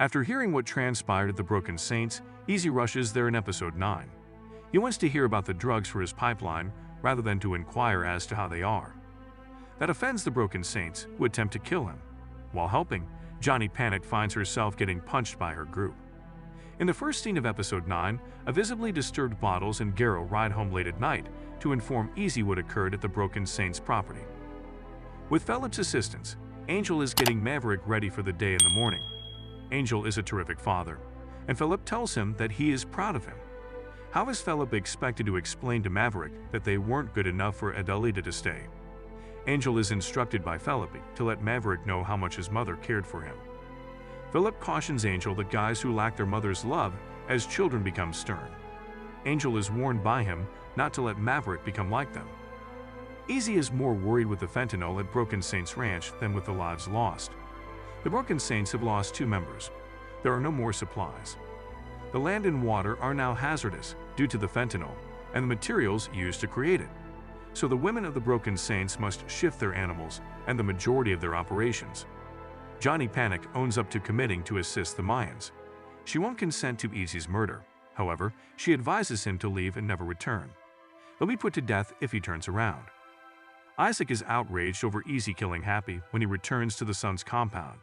After hearing what transpired at the Broken Saints, Easy rushes there in episode 9. He wants to hear about the drugs for his pipeline rather than to inquire as to how they are. That offends the Broken Saints, who attempt to kill him. While helping, Johnny Panic finds herself getting punched by her group. In the first scene of episode 9, a visibly disturbed Bottles and Garrow ride home late at night to inform Easy what occurred at the Broken Saints property. With Philip's assistance, Angel is getting Maverick ready for the day in the morning. Angel is a terrific father, and Philip tells him that he is proud of him. How is Philip expected to explain to Maverick that they weren't good enough for Adelita to stay? Angel is instructed by Philip to let Maverick know how much his mother cared for him. Philip cautions Angel that guys who lack their mother's love as children become stern. Angel is warned by him not to let Maverick become like them. Easy is more worried with the fentanyl at Broken Saints Ranch than with the lives lost. The Broken Saints have lost 2 members. There are no more supplies. The land and water are now hazardous due to the fentanyl and the materials used to create it. So the women of the Broken Saints must shift their animals and the majority of their operations. Johnny Panic owns up to committing to assist the Mayans. She won't consent to Easy's murder. However, she advises him to leave and never return. He'll be put to death if he turns around. Isaac is outraged over Easy killing Happy when he returns to the son's compound.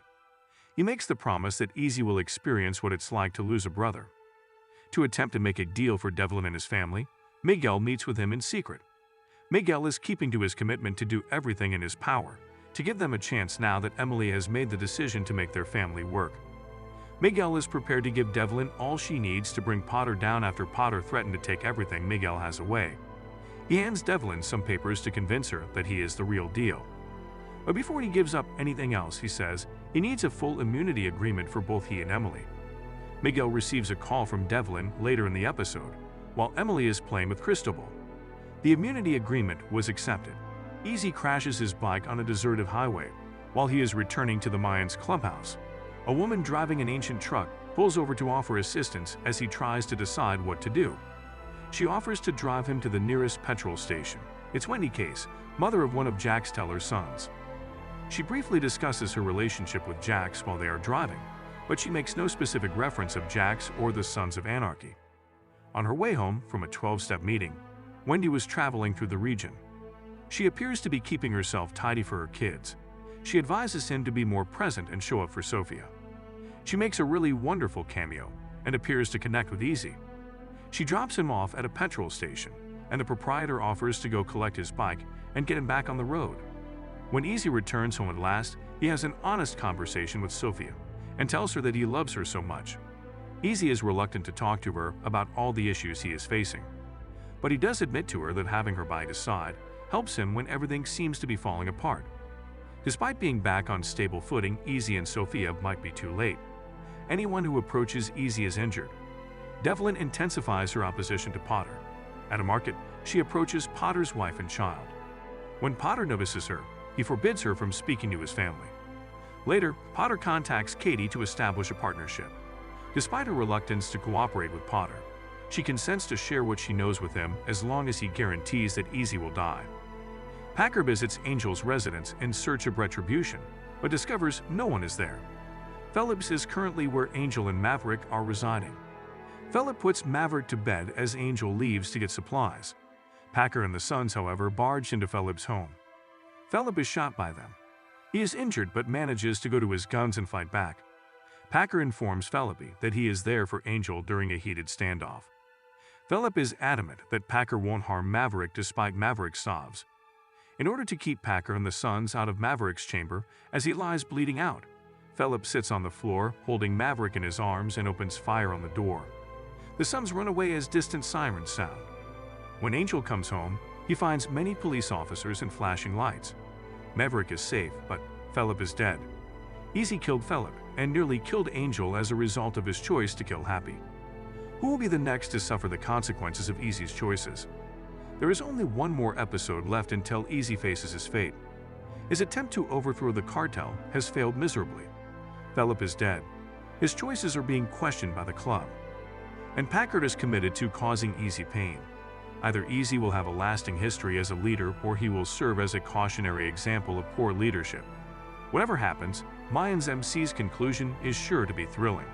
He makes the promise that Easy will experience what it's like to lose a brother. To attempt to make a deal for Devlin and his family, Miguel meets with him in secret. Miguel is keeping to his commitment to do everything in his power to give them a chance now that Emily has made the decision to make their family work. Miguel is prepared to give Devlin all she needs to bring Potter down after Potter threatened to take everything Miguel has away. He hands Devlin some papers to convince her that he is the real deal. But before he gives up anything else, he says he needs a full immunity agreement for both he and Emily. Miguel receives a call from Devlin later in the episode, while Emily is playing with Cristobal. The immunity agreement was accepted. Easy crashes his bike on a deserted highway while he is returning to the Mayans clubhouse. A woman driving an ancient truck pulls over to offer assistance as he tries to decide what to do. She offers to drive him to the nearest petrol station. It's Wendy Case, mother of one of Jax Teller's sons. She briefly discusses her relationship with Jax while they are driving, but she makes no specific reference of Jax or the Sons of Anarchy. On her way home from a 12-step meeting, Wendy was traveling through the region. She appears to be keeping herself tidy for her kids. She advises him to be more present and show up for Sophia. She makes a really wonderful cameo and appears to connect with Easy. She drops him off at a petrol station, and the proprietor offers to go collect his bike and get him back on the road. When Easy returns home at last, he has an honest conversation with Sophia and tells her that he loves her so much. Easy is reluctant to talk to her about all the issues he is facing, but he does admit to her that having her by his side helps him when everything seems to be falling apart. Despite being back on stable footing, Easy and Sophia might be too late. Anyone who approaches Easy is injured. Devlin intensifies her opposition to Potter. At a market, she approaches Potter's wife and child. When Potter notices her, he forbids her from speaking to his family. Later, Potter contacts Katie to establish a partnership. Despite her reluctance to cooperate with Potter, she consents to share what she knows with him as long as he guarantees that Easy will die. Packer visits Angel's residence in search of retribution, but discovers no one is there. Phillips is currently where Angel and Maverick are residing. Philip puts Maverick to bed as Angel leaves to get supplies. Packer and the sons, however, barge into Philip's home. Philip is shot by them. He is injured but manages to go to his guns and fight back. Packer informs Philip that he is there for Angel during a heated standoff. Philip is adamant that Packer won't harm Maverick despite Maverick's sobs. In order to keep Packer and the sons out of Maverick's chamber as he lies bleeding out, Philip sits on the floor holding Maverick in his arms and opens fire on the door. The sons run away as distant sirens sound. When Angel comes home, he finds many police officers and flashing lights. Maverick is safe, but Philip is dead. Easy killed Philip and nearly killed Angel as a result of his choice to kill Happy. Who will be the next to suffer the consequences of Easy's choices? There is only one more episode left until Easy faces his fate. His attempt to overthrow the cartel has failed miserably. Philip is dead. His choices are being questioned by the club. And Packard is committed to causing Easy pain. Either Easy will have a lasting history as a leader or he will serve as a cautionary example of poor leadership. Whatever happens, Mayans MC's conclusion is sure to be thrilling.